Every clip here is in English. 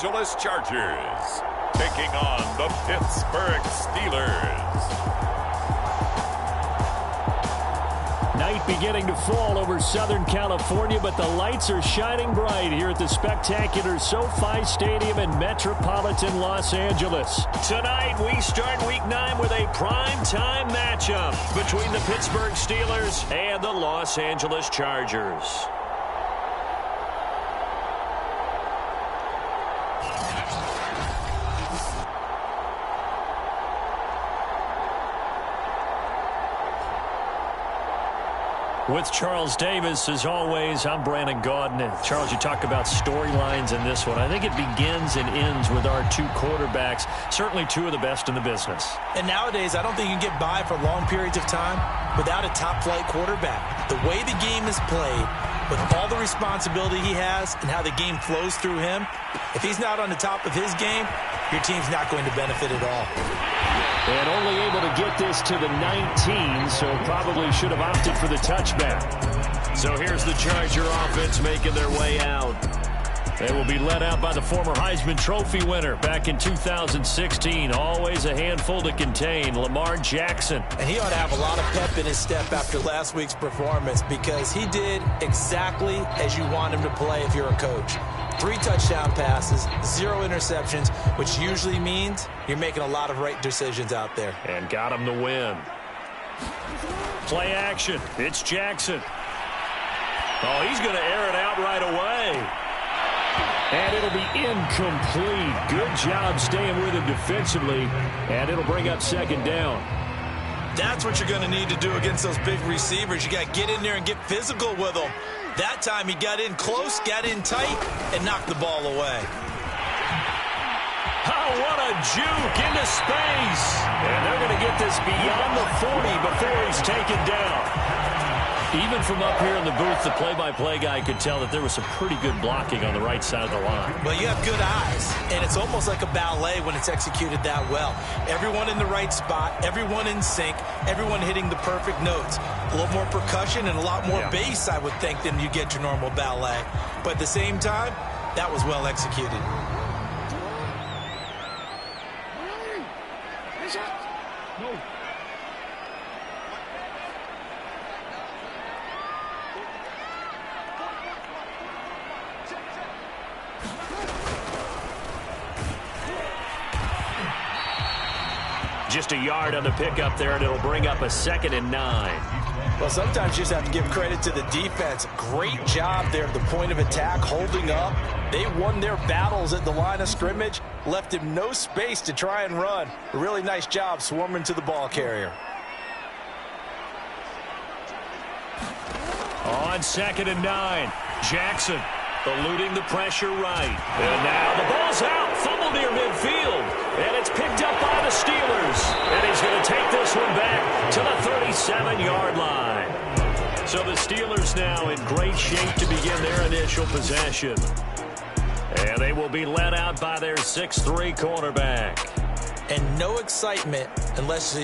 Angeles Chargers taking on the Pittsburgh Steelers. Night beginning to fall over Southern California, but the lights are shining bright here at the spectacular SoFi Stadium in metropolitan Los Angeles. Tonight, we start Week 9 with a prime-time matchup between the Pittsburgh Steelers and the Los Angeles Chargers. With Charles Davis, as always, I'm Brandon Gaudin. And Charles, you talk about storylines in this one. I think it begins and ends with our two quarterbacks, certainly two of the best in the business. And nowadays, I don't think you can get by for long periods of time without a top-flight quarterback. The way the game is played, with all the responsibility he has and how the game flows through him, if he's not on the top of his game, your team's not going to benefit at all. And only able to get this to the 19, so probably should have opted for the touchback. So here's the Charger offense making their way out. They will be led out by the former Heisman Trophy winner back in 2016. Always a handful to contain, Lamar Jackson. And he ought to have a lot of pep in his step after last week's performance because he did exactly as you want him to play if you're a coach. 3 touchdown passes, 0 interceptions, which usually means you're making a lot of right decisions out there. And got him the win. Play action. It's Jackson. Oh, he's going to air it out right away. And it'll be incomplete. Good job staying with him defensively. And it'll bring up second down. That's what you're going to need to do against those big receivers. You got to get in there and get physical with them. That time he got in close, got in tight, and knocked the ball away. Oh, what a juke into space. And they're going to get this beyond the 40 before he's taken down. Even from up here in the booth, the play-by-play guy could tell that there was some pretty good blocking on the right side of the line. Well, you have good eyes, and it's almost like a ballet when it's executed that well. Everyone in the right spot, everyone in sync, everyone hitting the perfect notes. A little more percussion and a lot more bass, I would think, than you get your normal ballet. But at the same time, that was well executed. Just a yard on the pickup there, and it'll bring up a 2nd and 9. Well, sometimes you just have to give credit to the defense. Great job there at the point of attack, holding up. They won their battles at the line of scrimmage, left him no space to try and run. A really nice job swarming to the ball carrier. On 2nd and 9, Jackson eluding the pressure right. And now the ball's out, fumble near midfield. And it's picked up by the Steelers. And he's going to take this one back to the 37-yard line. So the Steelers now in great shape to begin their initial possession. And they will be led out by their 6'3" cornerback. And no excitement unless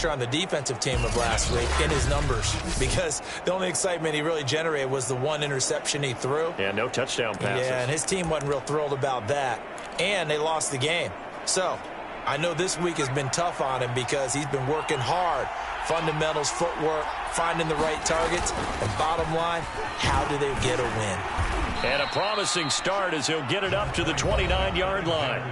you're on the defensive team of last week in his numbers, because the only excitement he really generated was the 1 interception he threw. Yeah, no touchdown passes. Yeah, and his team wasn't real thrilled about that. And they lost the game. So I know this week has been tough on him because he's been working hard. Fundamentals, footwork, finding the right targets. And bottom line, how do they get a win? And a promising start as he'll get it up to the 29-yard line.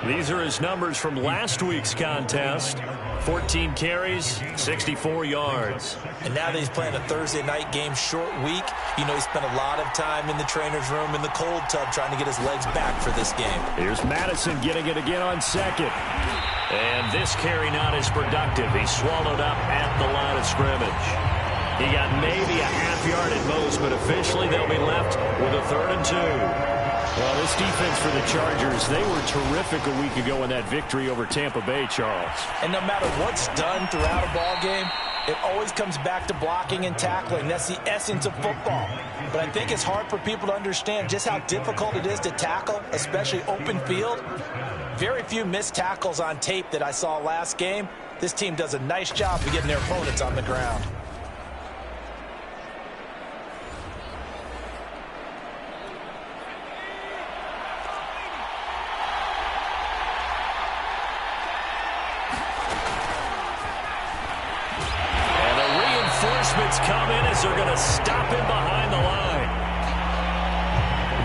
These are his numbers from last week's contest. 14 carries, 64 yards. And now that he's playing a Thursday night game, short week, you know he spent a lot of time in the trainer's room in the cold tub trying to get his legs back for this game. Here's Madison getting it again on 2nd. And this carry not as productive. He's swallowed up at the line of scrimmage. He got maybe a half yard at most, but officially they'll be left with a 3rd and 2. Well, this defense for the Chargers, they were terrific a week ago in that victory over Tampa Bay, Charles. And no matter what's done throughout a ball game, it always comes back to blocking and tackling. That's the essence of football. But I think it's hard for people to understand just how difficult it is to tackle, especially open field. Very few missed tackles on tape that I saw last game. This team does a nice job of getting their opponents on the ground. blitz coming as they're going to stop him behind the line.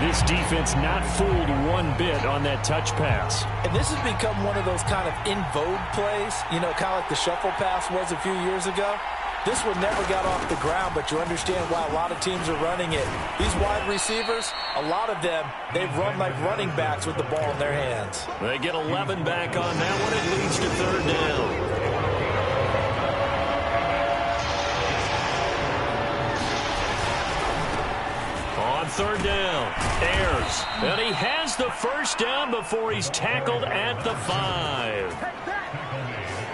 This defense not fooled one bit on that touch pass. And this has become one of those kind of in vogue plays, you know, kind of like the shuffle pass was a few years ago. This one never got off the ground, but you understand why a lot of teams are running it. These wide receivers, a lot of them, they run like running backs with the ball in their hands. They get 11 back on that one. It leads to third down. On third down, Ayers. And he has the first down before he's tackled at the 5.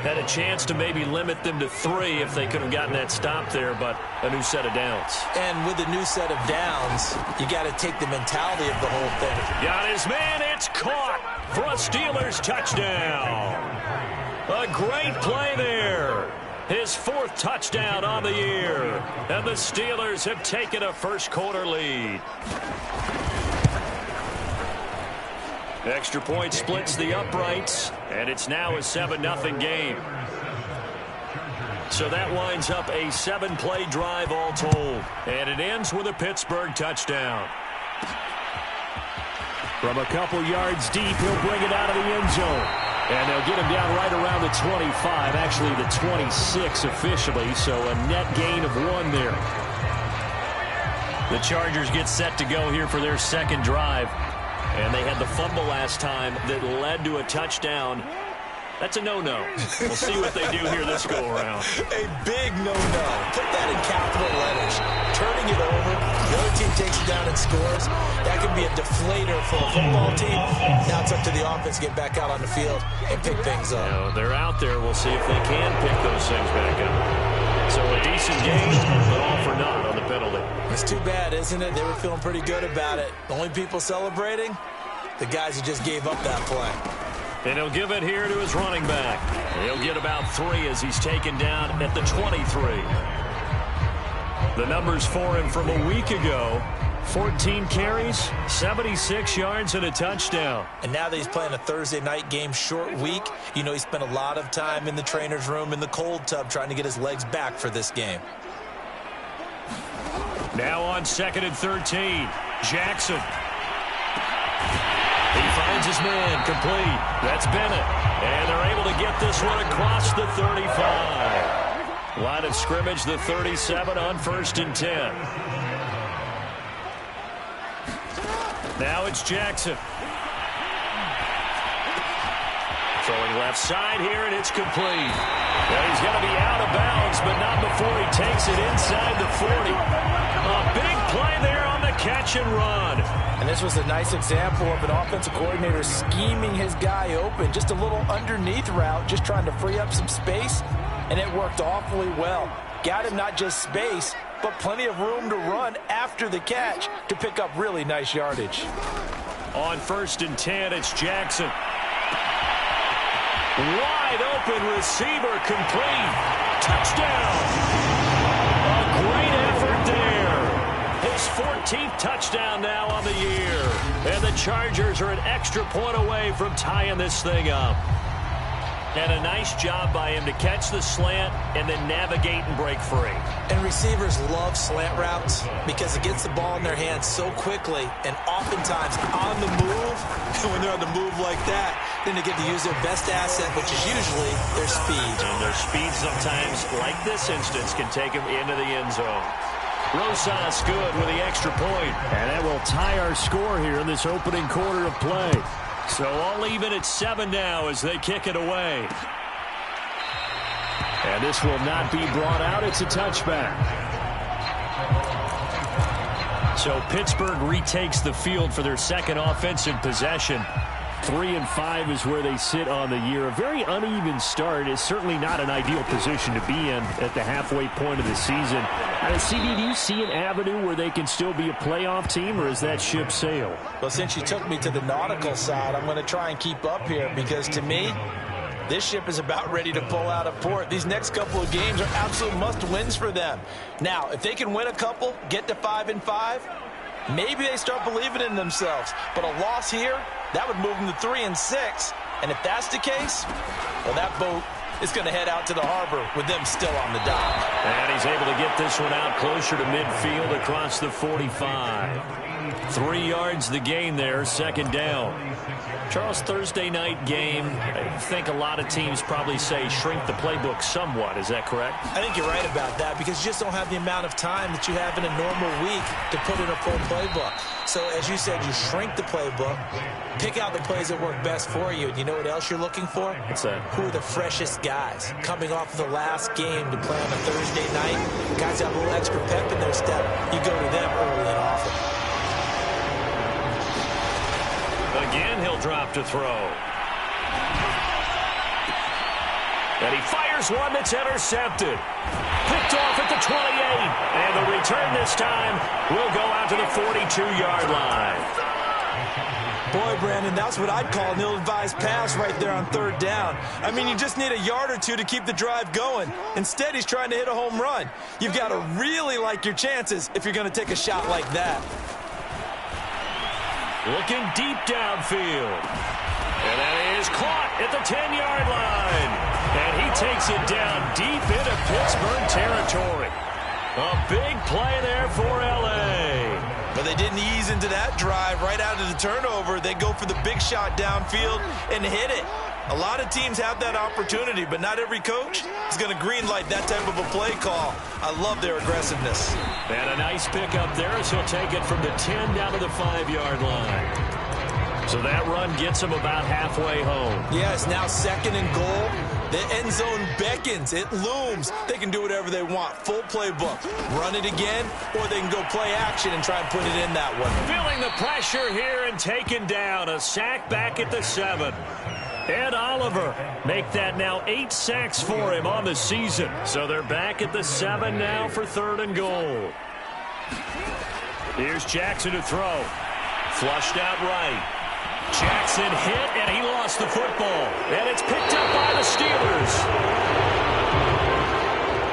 Had a chance to maybe limit them to 3 if they could have gotten that stop there, but a new set of downs. And with a new set of downs, you got to take the mentality of the whole thing. Got his man. It's caught for a Steelers touchdown. A great play there. His 4th touchdown on the year. And the Steelers have taken a first-quarter lead. Extra point splits the uprights, and it's now a 7-0 game. So that winds up a 7-play drive all told, and it ends with a Pittsburgh touchdown. From a couple yards deep, he'll bring it out of the end zone. And they'll get him down right around the 25, actually the 26 officially, so a net gain of 1 there. The Chargers get set to go here for their second drive. And they had the fumble last time that led to a touchdown. That's a no-no. We'll see what they do here this go-around. A big no-no. Put that in capital letters. Turning it over, the other team takes it down and scores. That could be a deflator for a football team. Now it's up to the offense to get back out on the field and pick things up. You know, they're out there. We'll see if they can pick those things back up. So a decent game, but all for naught on the penalty. It's too bad, isn't it? They were feeling pretty good about it. The only people celebrating, the guys who just gave up that play. And he'll give it here to his running back. He'll get about 3 as he's taken down at the 23. The numbers for him from a week ago: 14 carries, 76 yards, and a touchdown. And now that he's playing a Thursday night game, short week, you know he spent a lot of time in the trainer's room in the cold tub trying to get his legs back for this game. Now on 2nd and 13, Jackson. He finds his man, complete. That's Bennett. And they're able to get this one across the 35. Line of scrimmage, the 37 on 1st and 10. Now it's Jackson. Throwing left side here, and it's complete. Now he's going to be out of bounds, but not before he takes it inside the 40. A big play there on the catch and run. And this was a nice example of an offensive coordinator scheming his guy open. Just a little underneath route, just trying to free up some space, and it worked awfully well. Got him not just space, but plenty of room to run after the catch to pick up really nice yardage. On 1st and 10, it's Jackson. Wide open receiver, complete. Touchdown. A great effort there. His 14th touchdown now on the year. And the Chargers are an extra point away from tying this thing up. And a nice job by him to catch the slant and then navigate and break free. And receivers love slant routes because it gets the ball in their hands so quickly and oftentimes on the move. And when they're on the move like that, then they get to use their best asset, which is usually their speed. And their speed sometimes, like this instance, can take them into the end zone. Rosas good with the extra point. And that will tie our score here in this opening quarter of play. So all even at 7 now as they kick it away. And this will not be brought out. It's a touchback. So Pittsburgh retakes the field for their second offensive possession. 3-5 is where they sit on the year. A very uneven start is certainly not an ideal position to be in at the halfway point of the season. CD, do you see an avenue where they can still be a playoff team, or is that ship sailed? Well, since you took me to the nautical side, I'm going to try and keep up here because to me, this ship is about ready to pull out of port. These next couple of games are absolute must-wins for them. Now, if they can win a couple, get to 5-5, maybe they start believing in themselves. But a loss here, that would move them to 3-6. And if that's the case, well, that boat is going to head out to the harbor with them still on the dock. And he's able to get this one out closer to midfield across the 45. 3 yards the gain there, second down. Charles, Thursday night game, I think a lot of teams probably say shrink the playbook somewhat. Is that correct? I think you're right about that because you just don't have the amount of time that you have in a normal week to put in a full playbook. So, as you said, you shrink the playbook, pick out the plays that work best for you. And you know what else you're looking for? What's that? Who are the freshest guys? Coming off of the last game to play on a Thursday night, guys have a little extra pep in their step. You go to them early and often. Again, he'll drop to throw. And he fires one that's intercepted. Picked off at the 28. And the return this time will go out to the 42-yard line. Boy, Brandon, that's what I'd call an ill-advised pass right there on third down. I mean, you just need a yard or two to keep the drive going. Instead, he's trying to hit a home run. You've got to really like your chances if you're going to take a shot like that. Looking deep downfield. And that is caught at the 10-yard line. And he takes it down deep into Pittsburgh territory. A big play there for L.A. But they didn't ease into that drive right out of the turnover. They go for the big shot downfield and hit it. A lot of teams have that opportunity, but not every coach is going to greenlight that type of a play call. I love their aggressiveness. And a nice pickup there as he'll take it from the 10 down to the 5-yard line. So that run gets him about halfway home. Yeah, it's now second and goal. The end zone beckons. It looms. They can do whatever they want. Full playbook. Run it again, or they can go play action and try and put it in that one. Feeling the pressure here and taken down. A sack back at the 7. Ed Oliver make that now 8 sacks for him on the season. So they're back at the 7 now for third and goal. Here's Jackson to throw. Flushed out right. Jackson hit, and he lost the football. And it's picked up by the Steelers.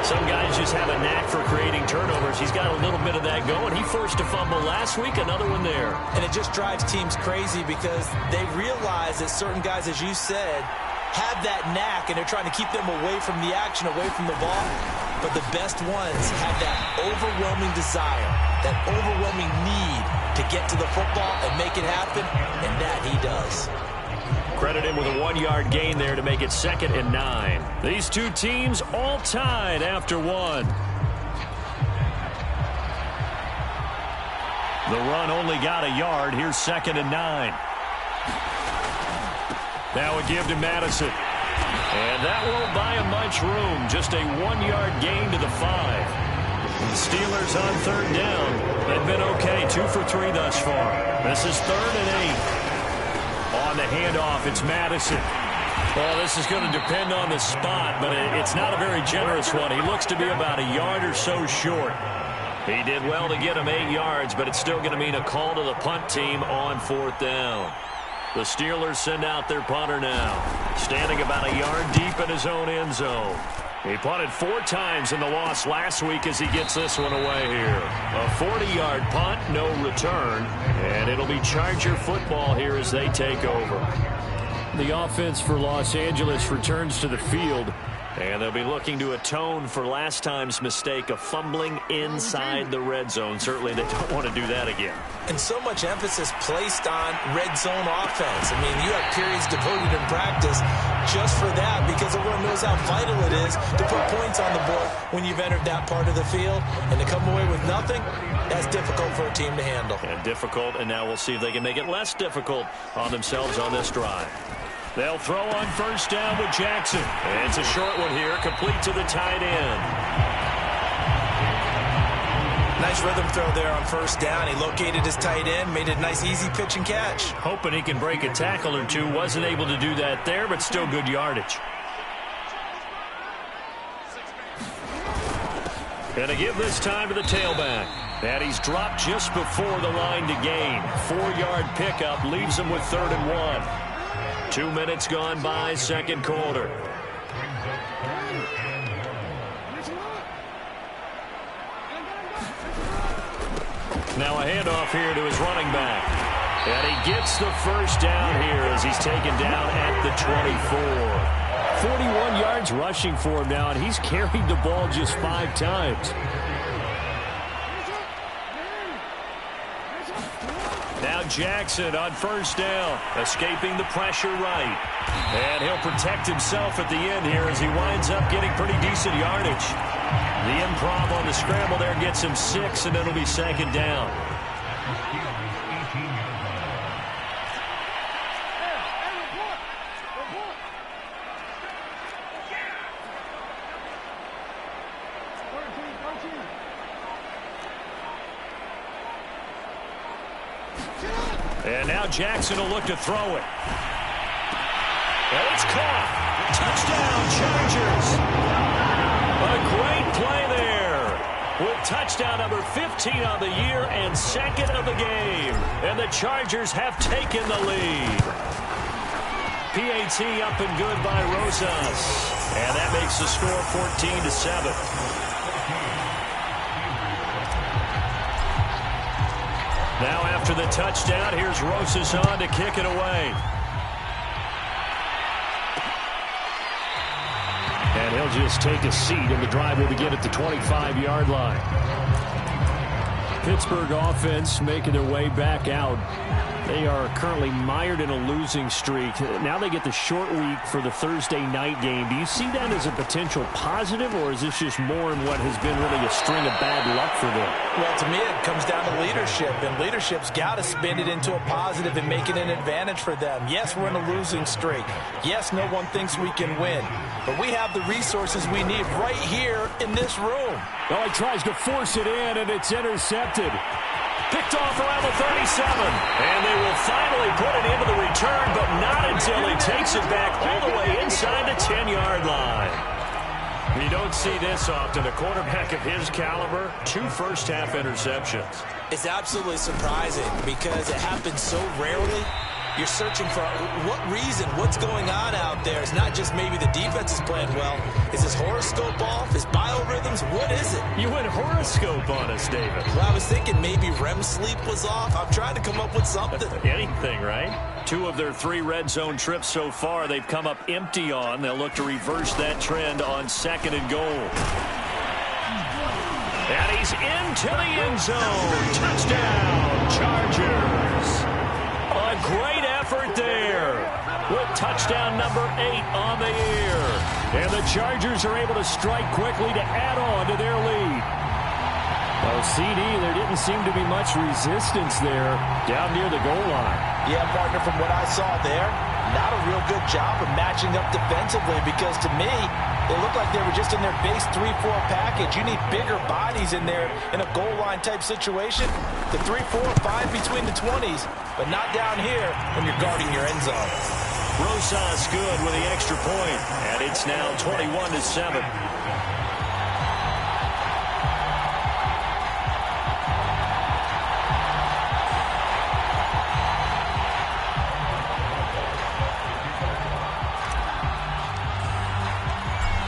Some guys just have a knack for creating turnovers. He's got a little bit of that going. He forced a fumble last week, another one there. And it just drives teams crazy because they realize that certain guys, as you said, have that knack, and they're trying to keep them away from the action, away from the ball. But the best ones have that overwhelming desire, that overwhelming need to get to the football and make it happen, and that he does. Credit him with a 1-yard gain there to make it 2nd and 9. These two teams all tied after 1. The run only got a yard. Here's 2nd and 9. Now a give to Madison. And that won't buy him much room. Just a 1-yard gain to the 5. The Steelers on third down. They've been okay. 2 for 3 thus far. This is 3rd and 8. On the handoff, it's Madison. Well, this is going to depend on the spot, but it's not a very generous one. He looks to be about a yard or so short. He did well to get him 8 yards, but it's still going to mean a call to the punt team on 4th down. The Steelers send out their punter now, standing about a yard deep in his own end zone. He punted 4 times in the loss last week as he gets this one away here. A 40-yard punt, no return, and it'll be Charger football here as they take over. The offense for Los Angeles returns to the field, and they'll be looking to atone for last time's mistake of fumbling inside the red zone. Certainly they don't want to do that again. And so much emphasis placed on red zone offense. I mean, you have periods devoted in practice just for that because everyone knows how vital it is to put points on the board when you've entered that part of the field. And to come away with nothing, that's difficult for a team to handle. And difficult, and now we'll see if they can make it less difficult on themselves on this drive. They'll throw on first down with Jackson. And it's a short one here, complete to the tight end. Nice rhythm throw there on first down. He located his tight end, made it a nice easy pitch and catch. Hoping he can break a tackle or two. Wasn't able to do that there, but still good yardage. And a give this time to the tailback. And he's dropped just before the line to gain. 4-yard pickup leaves him with 3rd and 1. 2 minutes gone by, second quarter. Now a handoff here to his running back. And he gets the first down here as he's taken down at the 24. 41 yards rushing for him now, and he's carried the ball just 5 times. Now Jackson on first down, escaping the pressure right. And he'll protect himself at the end here as he winds up getting pretty decent yardage. The improv on the scramble there gets him 6, and it'll be second down. And now Jackson will look to throw it. And it's caught. Touchdown, Chargers. A great play there. With touchdown number 15 on the year and second of the game. And the Chargers have taken the lead. PAT up and good by Rosas. And that makes the score 14-7. Now after the touchdown, here's Rosas on to kick it away. And he'll just take a seat, and the drive will begin at the 25-yard line. Pittsburgh offense making their way back out. They are currently mired in a losing streak. Now they get the short week for the Thursday night game. Do you see that as a potential positive, or is this just more in what has been really a string of bad luck for them? Well, to me, it comes down to leadership, and leadership's got to spin it into a positive and make it an advantage for them. Yes, we're in a losing streak. Yes, no one thinks we can win, but we have the resources we need right here in this room. Well, he tries to force it in, and it's intercepted. Picked off around the 37. And they will finally put it into the return, but not until he takes it back all the way inside the 10-yard line. You don't see this often. A quarterback of his caliber, 2 first-half interceptions. It's absolutely surprising because it happens so rarely. You're searching for what reason, what's going on out there. It's not just maybe the defense is playing well. Is his horoscope off? His biorhythms? What is it? You went horoscope on us, David. Well, I was thinking maybe REM sleep was off. I'm trying to come up with something. Anything, right? 2 of their 3 red zone trips so far, they've come up empty on. They'll look to reverse that trend on 2nd and goal. And he's into the end zone. Touchdown, Chargers. A great effort there with touchdown number 8 on the year. And the Chargers are able to strike quickly to add on to their lead. Well, CD, there didn't seem to be much resistance there down near the goal line. Yeah, partner, from what I saw there, not a real good job of matching up defensively because to me, they looked like they were just in their base 3-4 package. You need bigger bodies in there in a goal line type situation. The 3-4-5 between the 20s, but not down here when you're guarding your end zone. Rosas good with the extra point, and it's now 21-7.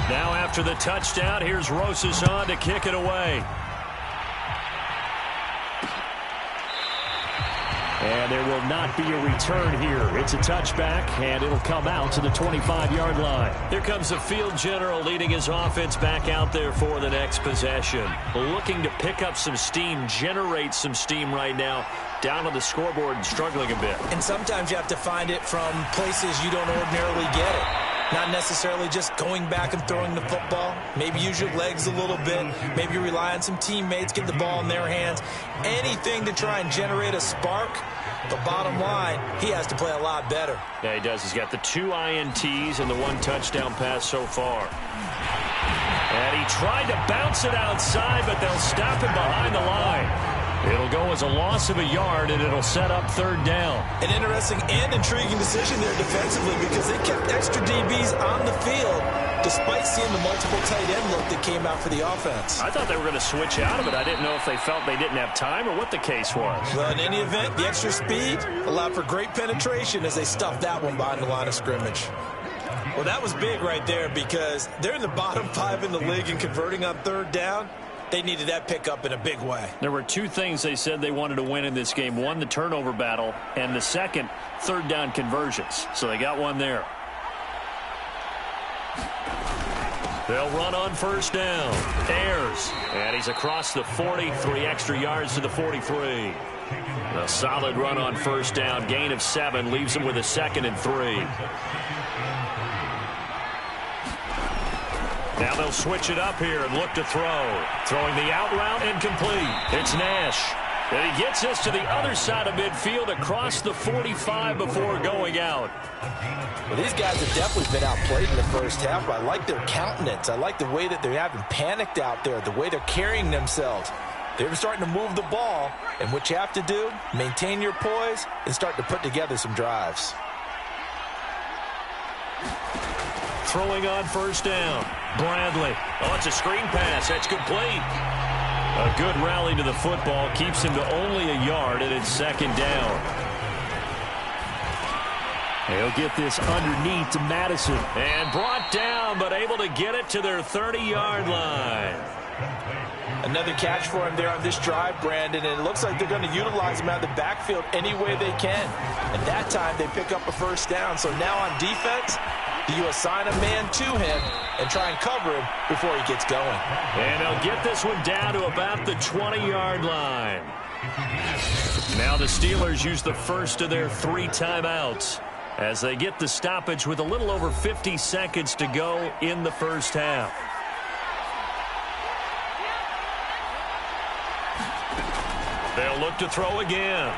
Now after the touchdown, here's Rosas on to kick it away. And there will not be a return here. It's a touchback, and it'll come out to the 25-yard line. Here comes the field general leading his offense back out there for the next possession. Looking to pick up some steam, generate some steam right now. Down on the scoreboard and struggling a bit. And sometimes you have to find it from places you don't ordinarily get it. Not necessarily just going back and throwing the football. Maybe use your legs a little bit. Maybe rely on some teammates, get the ball in their hands. Anything to try and generate a spark. The bottom line, he has to play a lot better. Yeah, he does. He's got the 2 INTs and the 1 touchdown pass so far. And he tried to bounce it outside, but they'll stop him behind the line. It'll go as a loss of a yard, and it'll set up 3rd down. An interesting and intriguing decision there defensively because they kept extra DBs on the field despite seeing the multiple tight end look that came out for the offense. I thought they were going to switch out of it. I didn't know if they felt they didn't have time or what the case was. Well, in any event, the extra speed allowed for great penetration as they stuffed that one behind the line of scrimmage. Well, that was big right there because they're in the bottom 5 in the league and converting on 3rd down. They needed that pickup in a big way. There were 2 things they said they wanted to win in this game. 1, the turnover battle, and the second, 3rd down conversions. So they got one there. They'll run on first down. Ayers. And he's across the 40, 3 extra yards to the 43. A solid run on first down. Gain of 7 leaves him with a 2nd and 3. Now they'll switch it up here and look to throw. Throwing the out route incomplete. It's Nash. And he gets this to the other side of midfield across the 45 before going out. Well, these guys have definitely been outplayed in the first half, but I like their countenance. I like the way that they're having panicked out there, the way they're carrying themselves. They're starting to move the ball, and what you have to do, maintain your poise and start to put together some drives. Throwing on first down. Bradley. Oh, it's a screen pass. That's complete. A good rally to the football keeps him to only a yard, and it's 2nd down. He'll get this underneath to Madison. And brought down, but able to get it to their 30-yard line. Another catch for him there on this drive, Brandon, and it looks like they're going to utilize him out of the backfield any way they can. And that time they pick up a first down. So now on defense, do you assign a man to him and try and cover him before he gets going? And they'll get this one down to about the 20-yard line. Now the Steelers use the first of their 3 timeouts as they get the stoppage with a little over 50 seconds to go in the first half. They'll look to throw again.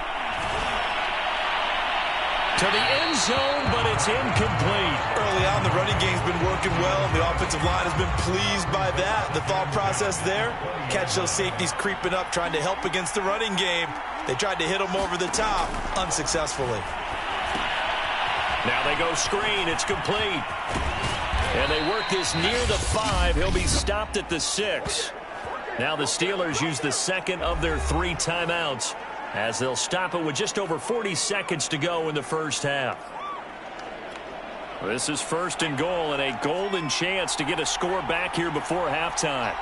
To the end zone, but it's incomplete. Early on, the running game's been working well, and the offensive line has been pleased by that. The thought process there, catch those safeties creeping up, trying to help against the running game. They tried to hit them over the top, unsuccessfully. Now they go screen. It's complete. And they work this near the 5. He'll be stopped at the 6. Now the Steelers use the second of their 3 timeouts as they'll stop it with just over 40 seconds to go in the first half. This is 1st and goal and a golden chance to get a score back here before halftime.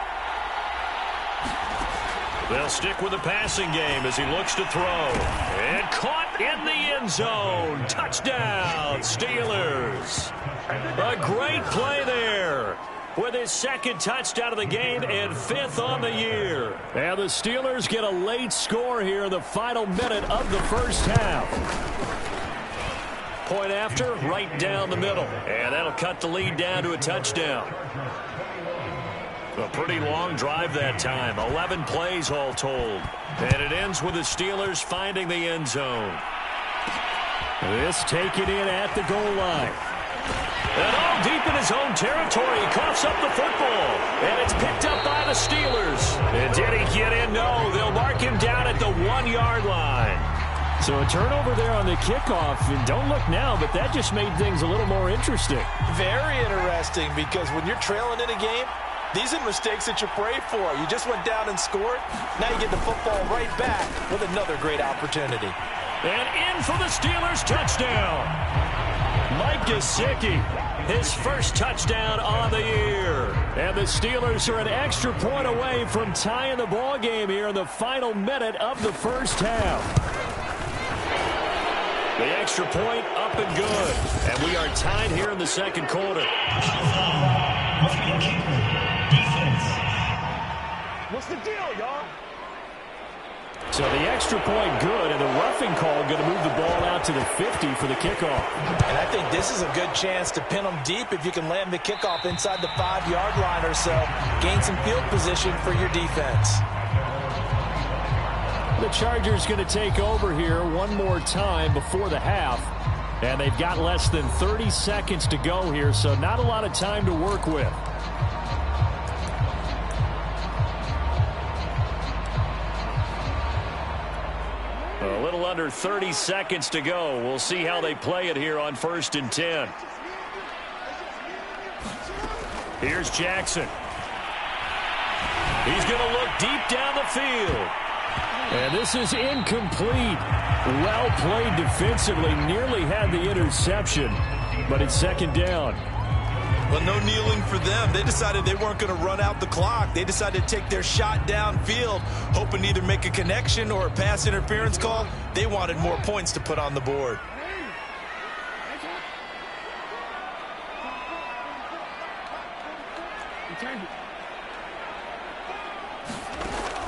They'll stick with the passing game as he looks to throw. And caught in the end zone. Touchdown, Steelers. A great play there with his 2nd touchdown of the game and 5th on the year. And the Steelers get a late score here in the final minute of the first half. Point after, right down the middle. And that'll cut the lead down to a touchdown. A pretty long drive that time. 11 plays all told. And it ends with the Steelers finding the end zone. This taken in at the goal line. And all deep in his own territory, he coughs up the football. And it's picked up by the Steelers. And did he get in? No, they'll mark him down at the 1-yard line. So a turnover there on the kickoff. And don't look now, but that just made things a little more interesting. Very interesting, because when you're trailing in a game, these are mistakes that you pray for. You just went down and scored. Now you get the football right back with another great opportunity. And in for the Steelers touchdown. Mike Gesicki, his first touchdown on the year. And the Steelers are an extra point away from tying the ball game here in the final minute of the first half. The extra point up and good. And we are tied here in the second quarter. What's the deal, y'all? So the extra point good, and the roughing call going to move the ball out to the 50 for the kickoff. And I think this is a good chance to pin them deep if you can land the kickoff inside the 5-yard line or so. Gain some field position for your defense. The Chargers going to take over here one more time before the half. And they've got less than 30 seconds to go here, so not a lot of time to work with. A little under 30 seconds to go. We'll see how they play it here on 1st and 10. Here's Jackson. He's going to look deep down the field. And this is incomplete. Well played defensively. Nearly had the interception, but it's 2nd down. Well, no kneeling for them. They decided they weren't going to run out the clock. They decided to take their shot downfield, hoping to either make a connection or a pass interference call. They wanted more points to put on the board.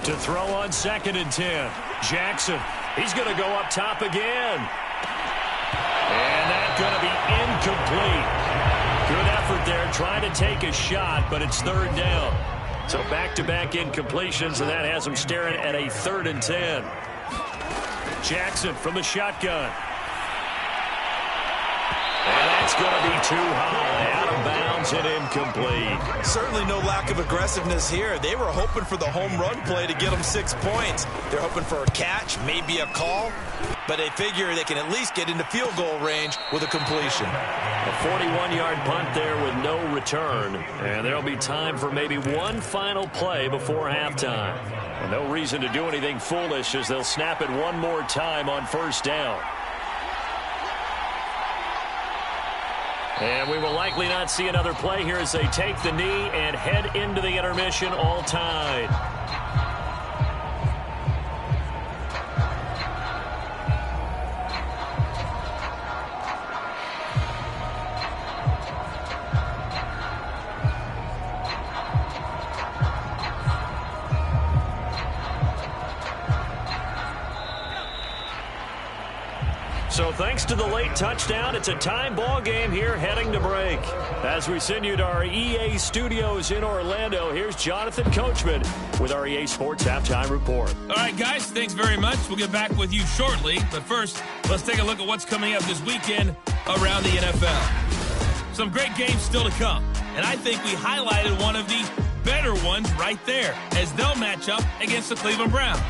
To throw on 2nd and 10. Jackson, he's going to go up top again. And that's going to be incomplete. Good effort there trying to take a shot, but it's 3rd down. So back-to-back incompletions, and that has him staring at a 3rd and 10. Jackson from the shotgun. And that's going to be too high, out of bounds and incomplete. Certainly no lack of aggressiveness here. They were hoping for the home run play to get them 6 points. They're hoping for a catch, maybe a call, but they figure they can at least get into field goal range with a completion. A 41-yard punt there with no return, and there'll be time for maybe one final play before halftime. And no reason to do anything foolish as they'll snap it one more time on 1st down. And we will likely not see another play here as they take the knee and head into the intermission all tied. So thanks to the late touchdown, it's a tie ball game here heading to break. As we send you to our EA studios in Orlando, here's Jonathan Coachman with our EA Sports Halftime Report. All right, guys, thanks very much. We'll get back with you shortly. But first, let's take a look at what's coming up this weekend around the NFL. Some great games still to come. And I think we highlighted one of the better ones right there as they'll match up against the Cleveland Browns.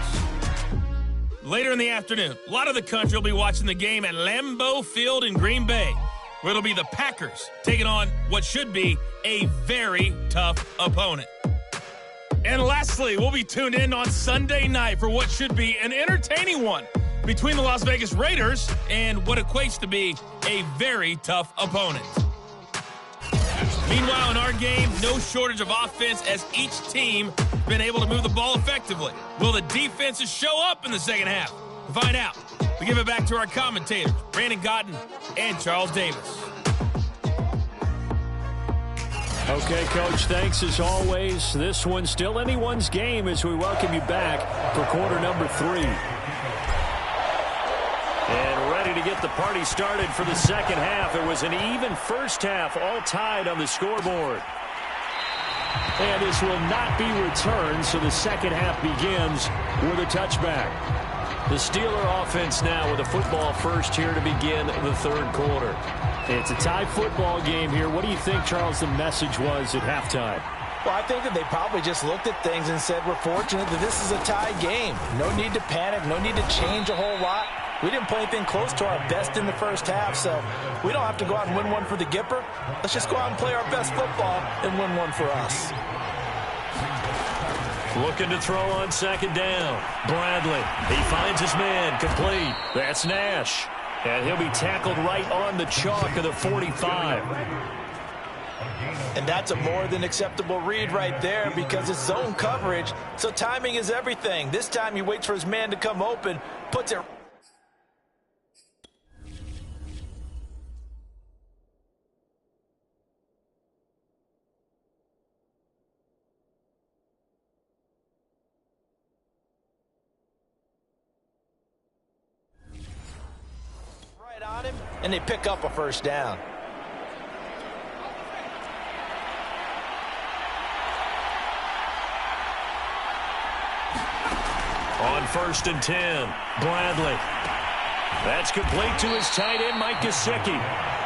Later in the afternoon, a lot of the country will be watching the game at Lambeau Field in Green Bay, where it'll be the Packers taking on what should be a very tough opponent. And lastly, we'll be tuned in on Sunday night for what should be an entertaining one between the Las Vegas Raiders and what equates to be a very tough opponent. Meanwhile, in our game, no shortage of offense as each team been able to move the ball effectively. Will the defenses show up in the second half? To find out, we give it back to our commentators, Brandon Gotten and Charles Davis. Okay, Coach, thanks as always. This one's still anyone's game as we welcome you back for quarter number 3. And ready to get the party started for the second half. It was an even first half, all tied on the scoreboard. And this will not be returned, so the second half begins with a touchback. The Steeler offense now with a football first here to begin the third quarter. It's a tie football game here. What do you think, Charles, the message was at halftime? Well, I think that they probably just looked at things and said, we're fortunate that this is a tie game. No need to panic, no need to change a whole lot. We didn't play anything close to our best in the first half, so we don't have to go out and win one for the Gipper. Let's just go out and play our best football and win one for us. Looking to throw on second down. Bradley, he finds his man, complete. That's Nash. And he'll be tackled right on the chalk of the 45. And that's a more than acceptable read right there because it's zone coverage, so timing is everything. This time he waits for his man to come open, puts it on him, and they pick up a first down. On 1st and 10, Bradley. That's complete to his tight end, Mike Gesicki.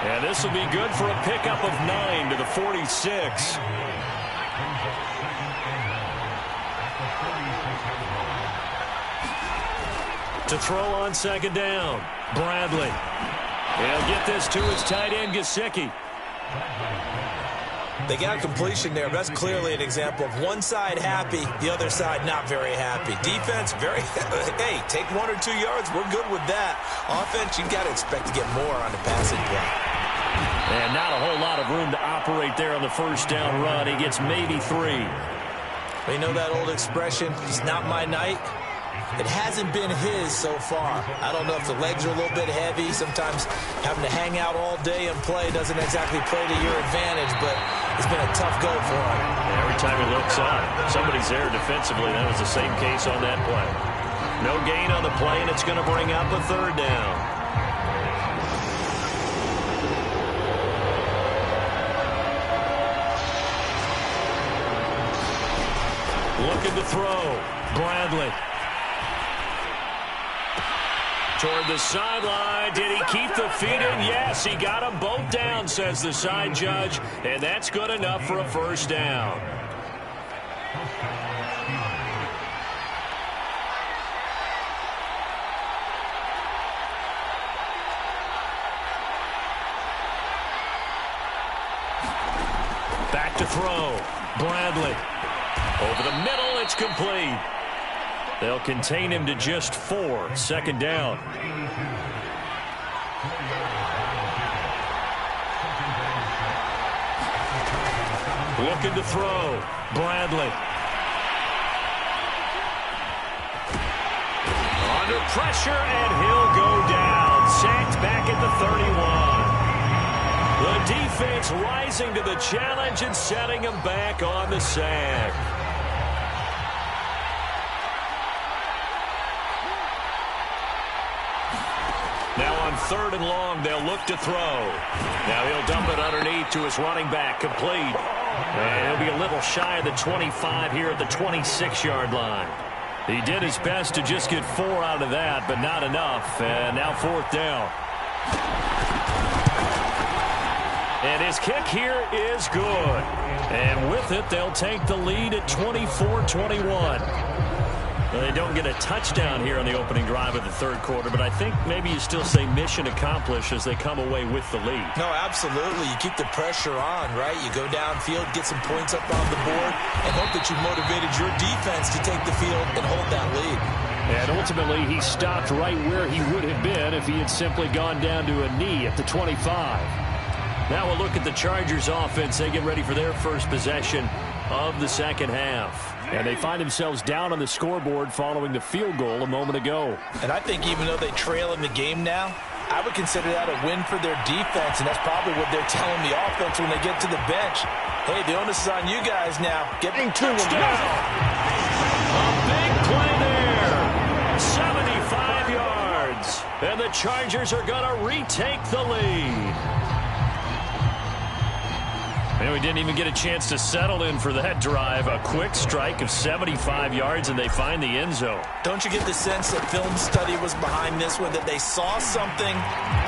And this will be good for a pickup of 9 to the 46. To throw on second down, Bradley. He'll get this to his tight end, Gesicki. They got a completion there. That's clearly an example of one side happy, the other side not very happy. Defense, very, hey, take 1 or 2 yards. We're good with that. Offense, you've got to expect to get more on the passing play. And not a whole lot of room to operate there on the first down run. He gets maybe 3. You know that old expression, it's not my night? It hasn't been his so far. I don't know if the legs are a little bit heavy. Sometimes having to hang out all day and play doesn't exactly play to your advantage, but it's been a tough go for him. Every time he looks up, somebody's there defensively. That was the same case on that play. No gain on the play, and it's going to bring up a third down. Looking to throw. Bradley. Toward the sideline. Did he keep the feet in? Yes, he got them both down, says the side judge. And that's good enough for a first down. Back to throw. Bradley. Over the middle, it's complete. They'll contain him to just 4. Second down. Looking to throw. Bradley. Under pressure, and he'll go down. Sacked back at the 31. The defense rising to the challenge and setting him back on the sack. Now on 3rd and long, they'll look to throw. Now he'll dump it underneath to his running back, complete. And he'll be a little shy of the 25 here at the 26-yard line. He did his best to just get 4 out of that, but not enough. And now 4th down. And his kick here is good. And with it, they'll take the lead at 24-21. Well, they don't get a touchdown here on the opening drive of the 3rd quarter, but I think maybe you still say mission accomplished as they come away with the lead. No, absolutely. You keep the pressure on, right? You go downfield, get some points up on the board, and hope that you motivated your defense to take the field and hold that lead. And ultimately, he stopped right where he would have been if he had simply gone down to a knee at the 25. Now we'll look at the Chargers offense. They get ready for their first possession of the second half. And they find themselves down on the scoreboard following the field goal a moment ago. And I think even though they trail in the game now, I would consider that a win for their defense, and that's probably what they're telling the offense when they get to the bench. Hey, the onus is on you guys now. Getting to them. A big play there. 75 yards. And the Chargers are going to retake the lead. And we didn't even get a chance to settle in for that drive. A quick strike of 75 yards, and they find the end zone. Don't you get the sense that film study was behind this one, that they saw something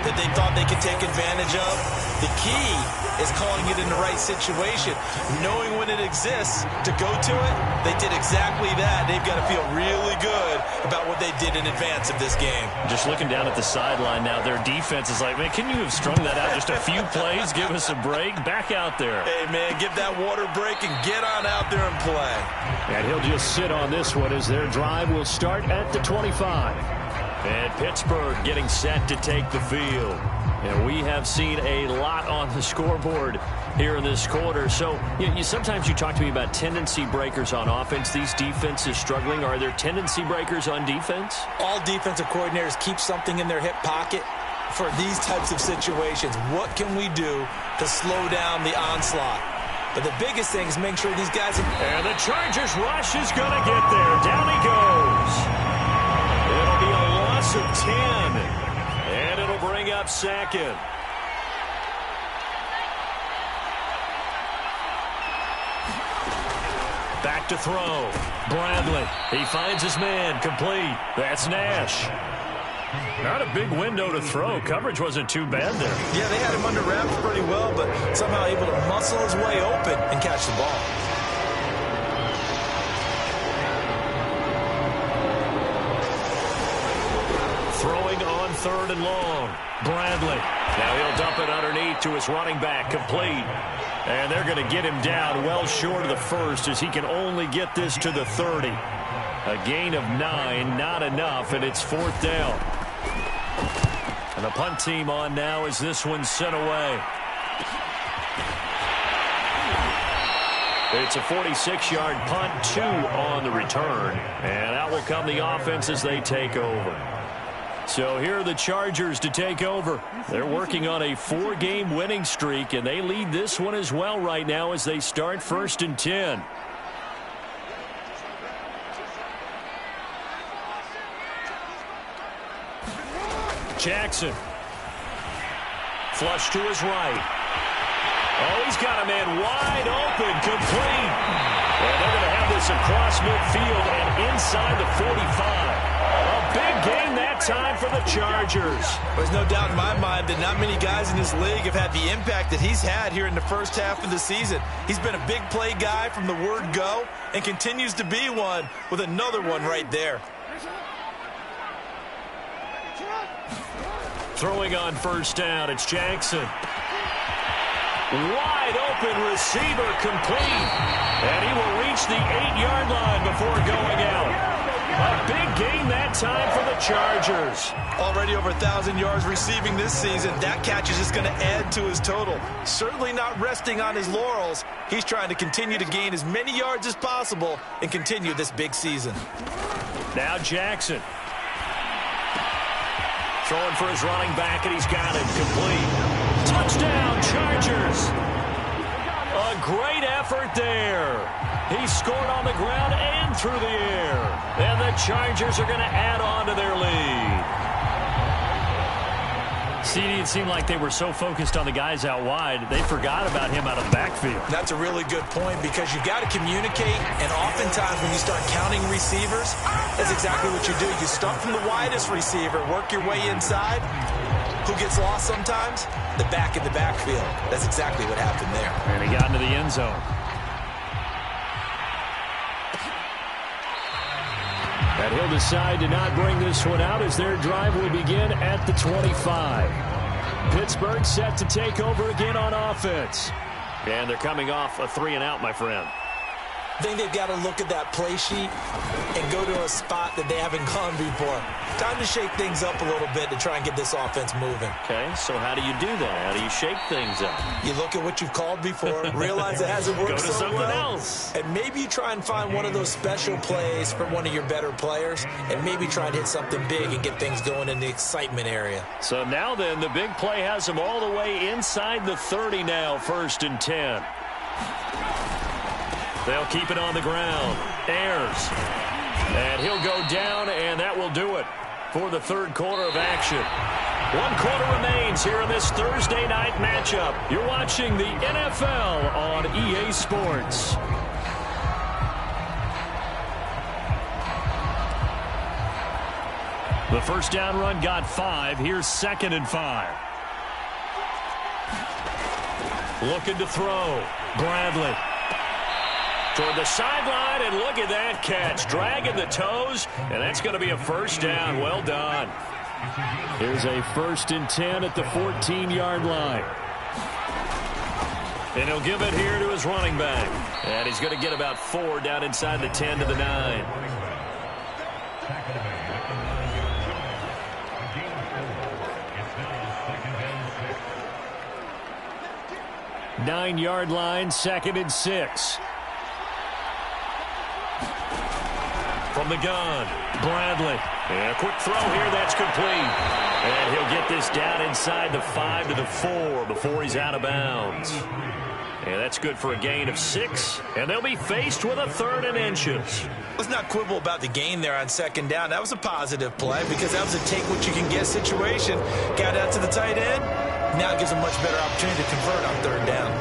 that they thought they could take advantage of? The key is calling it in the right situation. Knowing when it exists to go to it, they did exactly that. They've got to feel really good about what they did in advance of this game. Just looking down at the sideline now, their defense is like, man, can you have strung that out just a few plays? Give us a break. Back out there. Hey, man, give that water break and get on out there and play. And he'll just sit on this one as their drive will start at the 25. And Pittsburgh getting set to take the field. And we have seen a lot on the scoreboard here in this quarter. So sometimes you talk to me about tendency breakers on offense. These defenses struggling. Are there tendency breakers on defense? All defensive coordinators keep something in their hip pocket for these types of situations. What can we do to slow down the onslaught? But the biggest thing is make sure these guys... And the Chargers rush is going to get there. Down he goes. It'll be a loss of 10. And it'll bring up second. Back to throw. Bradley. He finds his man. Complete. That's Nash. Not a big window to throw. Coverage wasn't too bad there. Yeah, they had him under wraps pretty well, but somehow able to muscle his way open and catch the ball. Throwing on 3rd and long. Bradley. Now he'll dump it underneath to his running back. Complete. And they're going to get him down well short of the first as he can only get this to the 30. A gain of 9, not enough, and it's 4th down. And the punt team on now as this one's sent away. It's a 46-yard punt, 2 on the return. And out will come the offense as they take over. So here are the Chargers to take over. They're working on a 4-game winning streak, and they lead this one as well right now as they start 1st and 10. Jackson. Flush to his right. Oh, he's got a man wide open, complete. And they're going to have this across midfield and inside the 45. A big gain that time for the Chargers. There's no doubt in my mind that not many guys in this league have had the impact that he's had here in the first half of the season. He's been a big play guy from the word go and continues to be one with another one right there. Throwing on 1st down, it's Jackson. Wide open receiver, complete. And he will reach the 8-yard line before going out. A big gain that time for the Chargers. Already over 1,000 yards receiving this season. That catch is just going to add to his total. Certainly not resting on his laurels. He's trying to continue to gain as many yards as possible and continue this big season. Now Jackson. Throwing for his running back, and he's got it. Complete. Touchdown, Chargers. A great effort there. He scored on the ground and through the air. And the Chargers are going to add on to their lead. CD, it seemed like they were so focused on the guys out wide, they forgot about him out of the backfield. That's a really good point because you've got to communicate, and oftentimes when you start counting receivers, that's exactly what you do. You start from the widest receiver, work your way inside. Who gets lost sometimes? The back in the backfield. That's exactly what happened there. And he got into the end zone. And he'll decide to not bring this one out as their drive will begin at the 25. Pittsburgh set to take over again on offense. And they're coming off a 3-and-out, my friend. I think they've got to look at that play sheet and go to a spot that they haven't gone before. Time to shake things up a little bit to try and get this offense moving. Okay, so how do you do that? How do you shake things up? You look at what you've called before, realize it hasn't worked go to so something well, else. and maybe you try and find one of those special plays from one of your better players, and maybe try and hit something big and get things going in the excitement area. So now then, the big play has them all the way inside the 30 now, 1st and 10. They'll keep it on the ground. Ayers. And he'll go down, and that will do it for the 3rd quarter of action. 1 quarter remains here in this Thursday night matchup. You're watching the NFL on EA Sports. The first down run got 5. Here's 2nd and 5. Looking to throw. Bradley. Toward the sideline, and look at that catch. Dragging the toes, and that's going to be a 1st down. Well done. Here's a 1st and 10 at the 14-yard line. And he'll give it here to his running back. And he's going to get about 4 down inside the 10 to the 9. Nine-yard line, 2nd and 6. From the gun, Bradley. And a quick throw here, that's complete. And he'll get this down inside the 5 to the 4 before he's out of bounds. And that's good for a gain of 6. And they'll be faced with a 3rd and inches. Let's not quibble about the gain there on 2nd down. That was a positive play because that was a take-what-you-can-get situation. Got out to the tight end. Now it gives a much better opportunity to convert on 3rd down.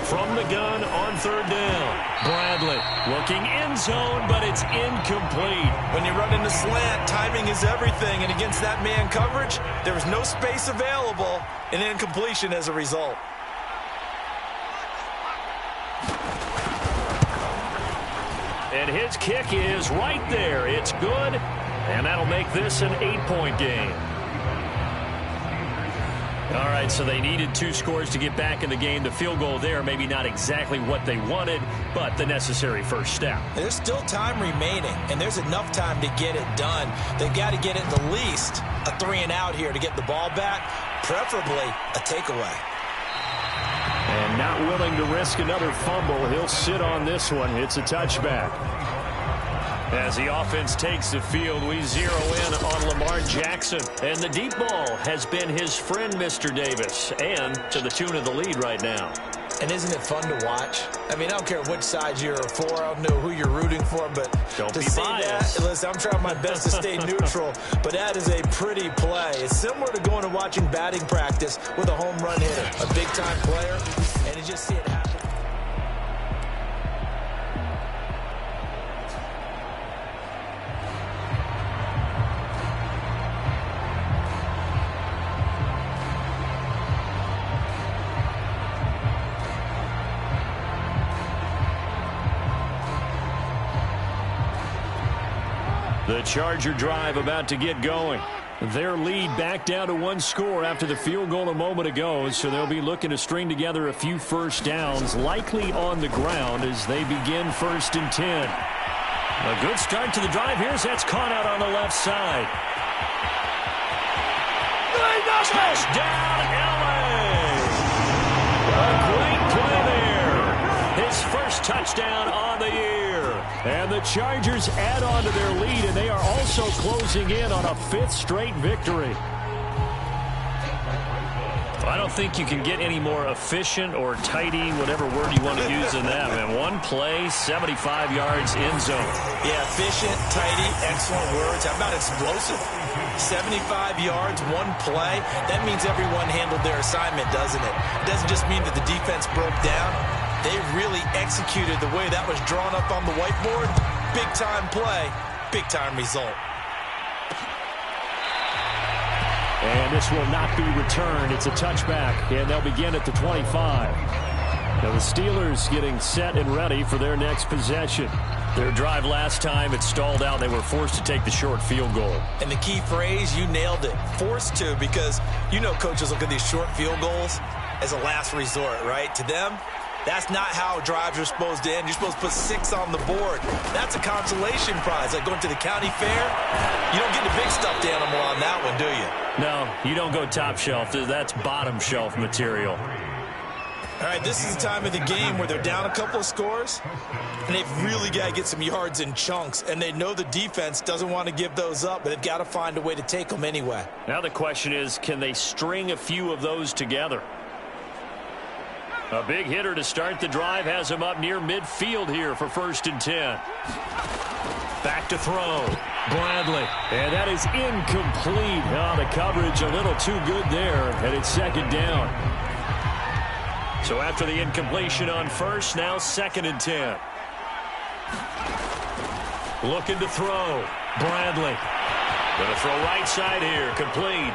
From the gun on 3rd down, Bradley looking end zone, but it's incomplete. When you run in the slant, timing is everything, and against that man coverage, there was no space available, and incompletion as a result. And his kick is right there. It's good, and that'll make this an 8-point game. All right, so they needed 2 scores to get back in the game. The field goal there, maybe not exactly what they wanted, but the necessary first step. There's still time remaining, and there's enough time to get it done. They've got to get at the least a 3-and-out here to get the ball back, preferably a takeaway. And not willing to risk another fumble. He'll sit on this one. It's a touchback. As the offense takes the field, we zero in on Lamar Jackson. And the deep ball has been his friend, Mr. Davis, and to the tune of the lead right now. And isn't it fun to watch? I mean, I don't care which side you're for. I don't know who you're rooting for, but don't to be see biased. that, listen, I'm trying my best to stay neutral, but that is a pretty play. It's similar to going and watching batting practice with a home run hitter, a big-time player, and you just see it happen. The Charger drive about to get going. Their lead back down to 1 score after the field goal a moment ago, so they'll be looking to string together a few first downs, likely on the ground as they begin 1st and 10. A good start to the drive. Here's that's caught out on the left side. Touchdown, LA! A great play there. His first touchdown on the year. And the Chargers add on to their lead, and they are also closing in on a 5th straight victory. I don't think you can get any more efficient or tidy, whatever word you want to use in that, man. 1 play, 75 yards, end zone. Yeah, efficient, tidy, excellent words. How about explosive? 75 yards, 1 play. That means everyone handled their assignment, doesn't it? It doesn't just mean that the defense broke down. They really executed the way that was drawn up on the whiteboard. Big-time play, big-time result. And this will not be returned. It's a touchback, and they'll begin at the 25. Now the Steelers getting set and ready for their next possession. Their drive last time, it stalled out. They were forced to take the short field goal. And the key phrase, you nailed it. Forced to, because you know coaches look at these short field goals as a last resort, right? To them, that's not how drives are supposed to end. You're supposed to put 6 on the board. That's a consolation prize. Like going to the county fair, you don't get the big stuffed animal on that one, do you? No, you don't go top shelf. That's bottom shelf material. All right, this is the time of the game where they're down a couple of scores, and they've really got to get some yards in chunks, and they know the defense doesn't want to give those up, but they've got to find a way to take them anyway. Now the question is, can they string a few of those together? A big hitter to start the drive has him up near midfield here for 1st and 10. Back to throw. Bradley. And that is incomplete. Oh, the coverage a little too good there, and it's 2nd down. So after the incompletion on 1st, now 2nd and 10. Looking to throw. Bradley. Going to throw right side here. Complete.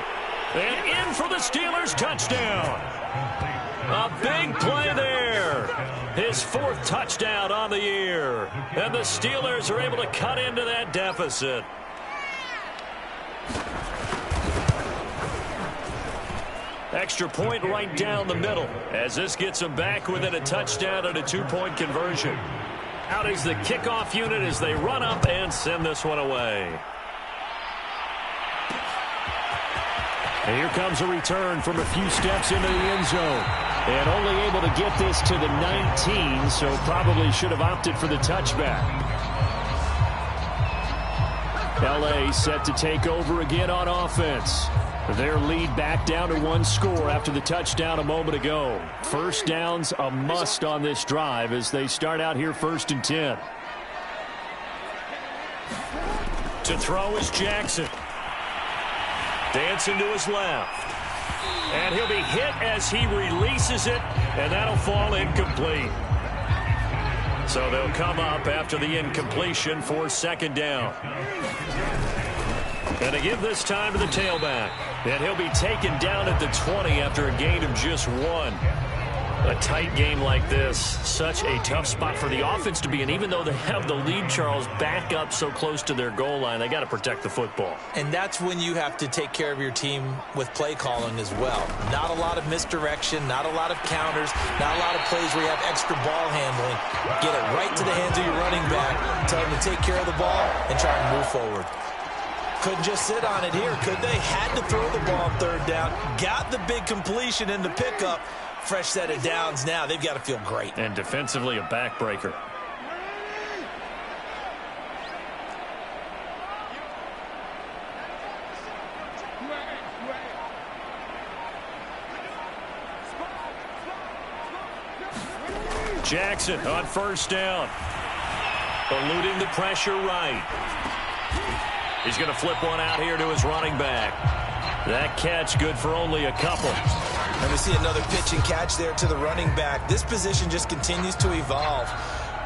And in for the Steelers. Touchdown. A big play there. His 4th touchdown on the year. And the Steelers are able to cut into that deficit. Extra point right down the middle as this gets them back within a touchdown and a 2-point conversion. Out is the kickoff unit as they run up and send this one away. And here comes a return from a few steps into the end zone. And only able to get this to the 19, so probably should have opted for the touchback. LA set to take over again on offense. Their lead back down to 1 score after the touchdown a moment ago. First downs a must on this drive as they start out here 1st and 10. To throw is Jackson. Dancing to his left. And he'll be hit as he releases it, and that'll fall incomplete. So they'll come up after the incompletion for 2nd down. And to give this time to the tailback. And he'll be taken down at the 20 after a gain of just 1. A tight game like this, such a tough spot for the offense to be in. Even though they have the lead, Charles, back up so close to their goal line, they got to protect the football. And that's when you have to take care of your team with play calling as well. Not a lot of misdirection, not a lot of counters, not a lot of plays where you have extra ball handling. Get it right to the hands of your running back, tell them to take care of the ball, and try and move forward. Couldn't just sit on it here, could they? Had to throw the ball on 3rd down, got the big completion in the pickup, fresh set of downs now. They've got to feel great. And defensively, a backbreaker. Jackson on first down. Eluding the pressure right. He's going to flip one out here to his running back. That catch good for only a couple. And we see another pitch and catch there to the running back. This position just continues to evolve.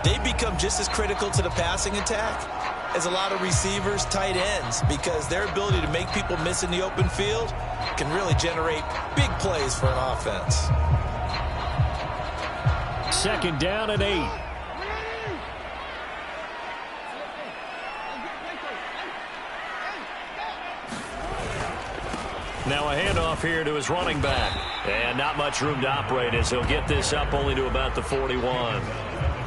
They become just as critical to the passing attack as a lot of receivers, tight ends, because their ability to make people miss in the open field can really generate big plays for an offense. Second down and 8. Now a handoff here to his running back. And not much room to operate as he'll get this up only to about the 41.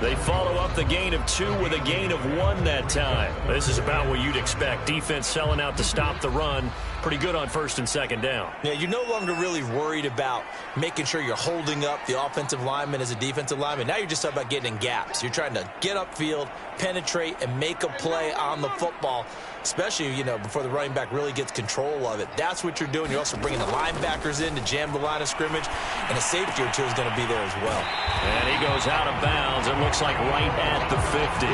They follow up the gain of 2 with a gain of 1 that time. This is about what you'd expect. Defense selling out to stop the run. Pretty good on first and second down. Yeah, you're no longer really worried about making sure you're holding up the offensive lineman as a defensive lineman. Now you're just about getting in gaps. You're trying to get upfield, penetrate, and make a play on the football, especially, before the running back really gets control of it. That's what you're doing. You're also bringing the linebackers in to jam the line of scrimmage, and a safety or two is going to be there as well. And he goes out of bounds. It looks like right at the 50.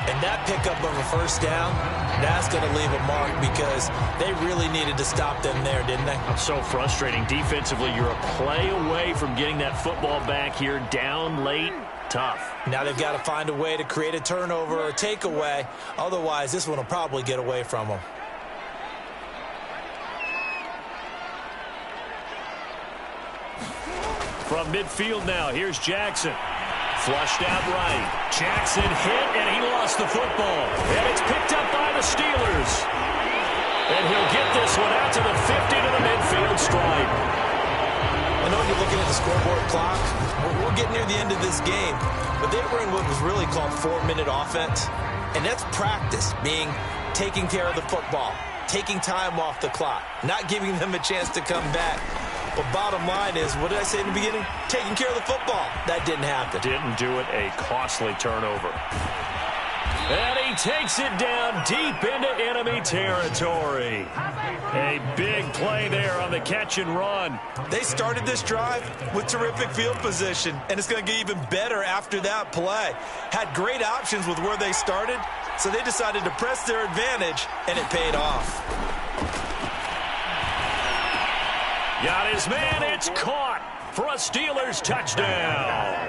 And that pickup of a first down, that's going to leave a mark because they really needed to stop them there, didn't they? So frustrating. Defensively, you're a play away from getting that football back here down late. Tough. Now they've got to find a way to create a turnover or takeaway. Otherwise, this one will probably get away from them. From midfield now, here's Jackson. Flushed out right. Jackson hit, and he lost the football. And it's picked up by the Steelers. And he'll get this one out to the 50 to the midfield stripe. I know you're looking at the scoreboard clock. We're getting near the end of this game. But they were in what was really called 4-minute offense. And that's practice, being taking care of the football, taking time off the clock, not giving them a chance to come back. But bottom line is, what did I say in the beginning? Taking care of the football. That didn't happen. Didn't do it. A costly turnover. And he takes it down deep into enemy territory. A big play there on the catch and run. They started this drive with terrific field position, and it's going to get even better after that play. Had great options with where they started, so they decided to press their advantage, and it paid off. Got his man. It's caught for a Steelers touchdown.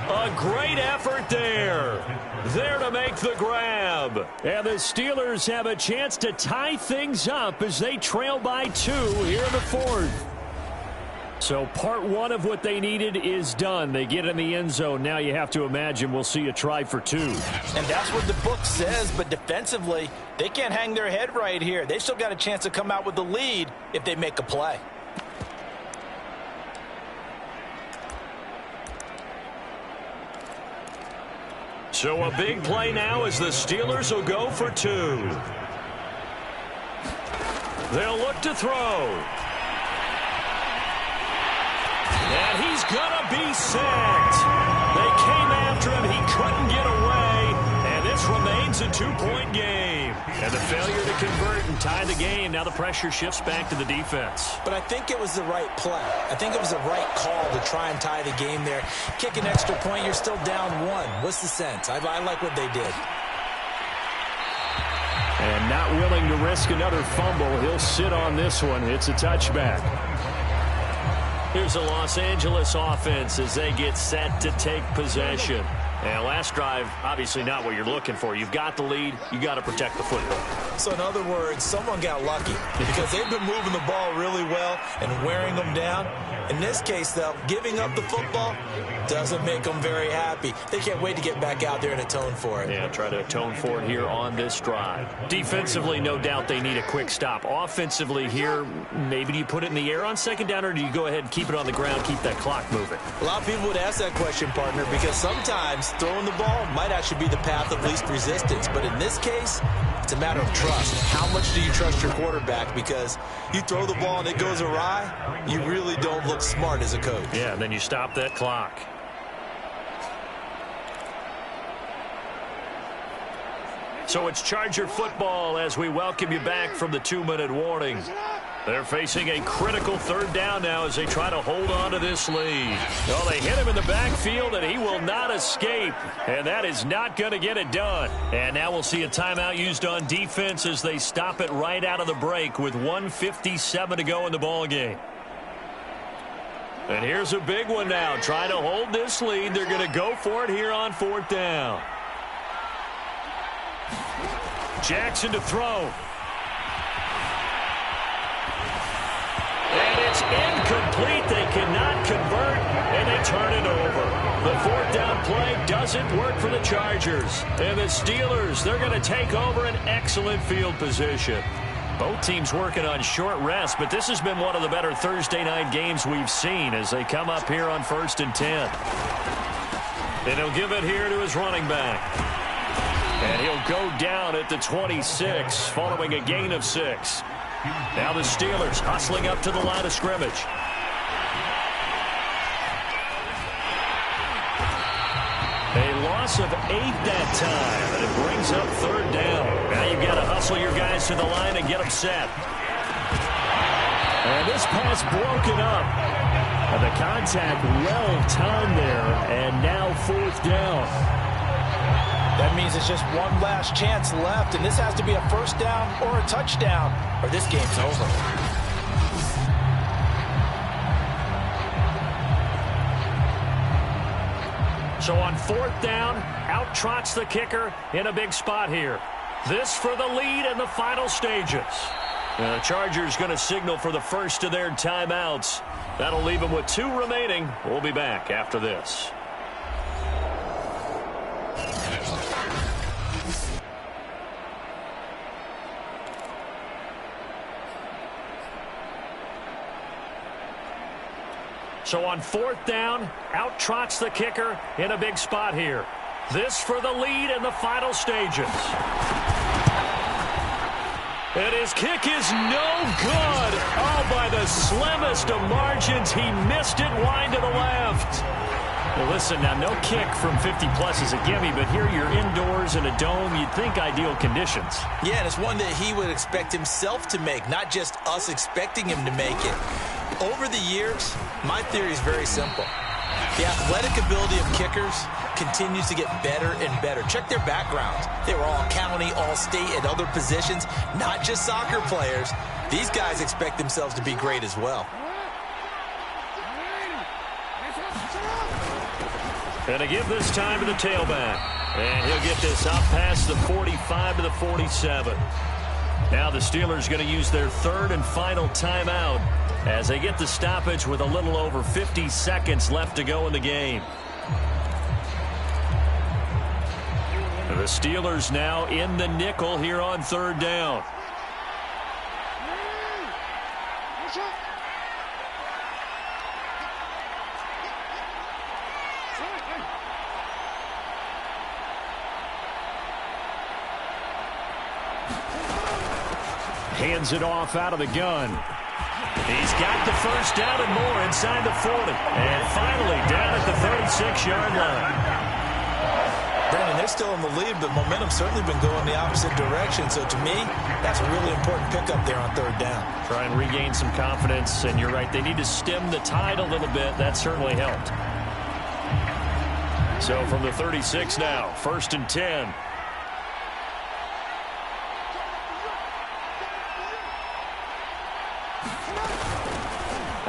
A great effort there. There to make the grab. And the Steelers have a chance to tie things up as they trail by 2 here in the 4th. So part 1 of what they needed is done. They get in the end zone. Now you have to imagine we'll see a try for 2. And that's what the book says, but defensively, they can't hang their head right here. They still got a chance to come out with the lead if they make a play. So a big play now as the Steelers will go for 2. They'll look to throw. And he's going to be sacked. They came after him. He couldn't get away. And this remains a 2-point game. And the failure to convert and tie the game. Now the pressure shifts back to the defense. But I think it was the right play. I think it was the right call to try and tie the game there. Kick an extra point, you're still down 1. What's the sense? I like what they did. And not willing to risk another fumble. He'll sit on this one. It's a touchback. Here's the Los Angeles offense as they get set to take possession. And last drive, obviously not what you're looking for. You've got the lead. You got to protect the football. So in other words, someone got lucky because they've been moving the ball really well and wearing them down. In this case, though, giving up the football doesn't make them very happy. They can't wait to get back out there and atone for it. Yeah, try to atone for it here on this drive. Defensively, no doubt they need a quick stop. Offensively here, maybe do you put it in the air on second down, or do you go ahead and keep it on the ground, keep that clock moving? A lot of people would ask that question, partner, because sometimes throwing the ball might actually be the path of least resistance. But in this case, It's a matter of trust. How much do you trust your quarterback? Because you throw the ball and it goes awry, you really don't look smart as a coach. Yeah, and then you stop that clock. So it's Charger football as we welcome you back from the 2-minute warning. They're facing a critical third down now as they try to hold on to this lead. Well, they hit him in the backfield, and he will not escape. And that is not going to get it done. And now we'll see a timeout used on defense as they stop it right out of the break with 1:57 to go in the ballgame. And here's a big one now. Trying to hold this lead. They're going to go for it here on 4th down. Jackson to throw. And it's incomplete. They cannot convert, and they turn it over. The 4th down play doesn't work for the Chargers. And the Steelers, they're going to take over an excellent field position. Both teams working on short rest, but this has been one of the better Thursday night games we've seen as they come up here on 1st and 10. And he'll give it here to his running back. And he'll go down at the 26 following a gain of 6. Now the Steelers hustling up to the line of scrimmage. A loss of 8 that time, and it brings up 3rd down. Now you've got to hustle your guys to the line and get them set. And this pass broken up. And the contact well timed there, and now 4th down. That means it's just one last chance left, and this has to be a 1st down or a touchdown, or this game's over. So on 4th down, out trots the kicker in a big spot here. This for the lead in the final stages. The Chargers going to signal for the first of their timeouts. That'll leave them with 2 remaining. We'll be back after this. So on 4th down, out trots the kicker in a big spot here. This for the lead in the final stages. And his kick is no good. Oh, by the slimmest of margins, he missed it wide to the left. Well, listen, now no kick from 50-plus is a gimme, but here you're indoors in a dome. You'd think ideal conditions. Yeah, and it's one that he would expect himself to make, not just us expecting him to make it. Over the years, my theory is very simple. The athletic ability of kickers continues to get better and better. Check their backgrounds. They were all county, all state, at other positions, not just soccer players. These guys expect themselves to be great as well. And to give this time to the tailback. And he'll get this up past the 45 to the 47. Now the Steelers going to use their 3rd and final timeout as they get the stoppage with a little over 50 seconds left to go in the game. And the Steelers now in the nickel here on 3rd down. Hands it off out of the gun. He's got the 1st down and more inside the 40. And finally down at the 36-yard line. Brandon, they're still in the lead, but momentum's certainly been going the opposite direction. So to me, that's a really important pickup there on 3rd down. Try and regain some confidence, and you're right, they need to stem the tide a little bit. That certainly helped. So from the 36 now, 1st and 10.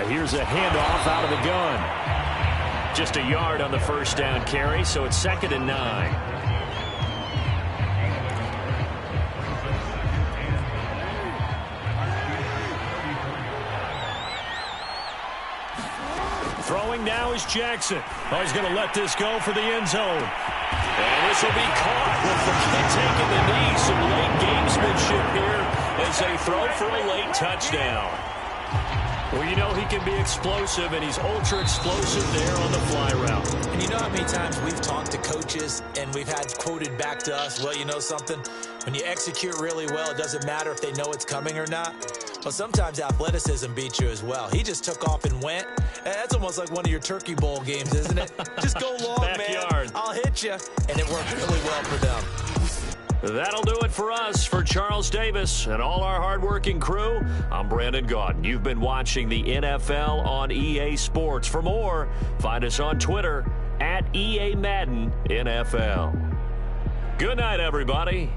Here's a handoff out of the gun. Just a yard on the 1st down carry, so it's 2nd and 9. Throwing now is Jackson. Oh, he's going to let this go for the end zone. And this will be caught with the kid taking the knee. Some late gamesmanship here as they throw for a late touchdown. Well, you know he can be explosive, and he's ultra explosive there on the fly route. And you know how many times we've talked to coaches and we've had quoted back to us, well, you know something? When you execute really well, it doesn't matter if they know it's coming or not. Well, sometimes athleticism beats you as well. He just took off and went. That's almost like one of your Turkey Bowl games, isn't it? Just go long, Backyard. man. I'll hit you. And it worked really well for them. That'll do it for us. For Charles Davis and all our hardworking crew, I'm Brandon Gaudin. You've been watching the NFL on EA Sports. For more, find us on Twitter @EA Madden NFL. Good night, everybody.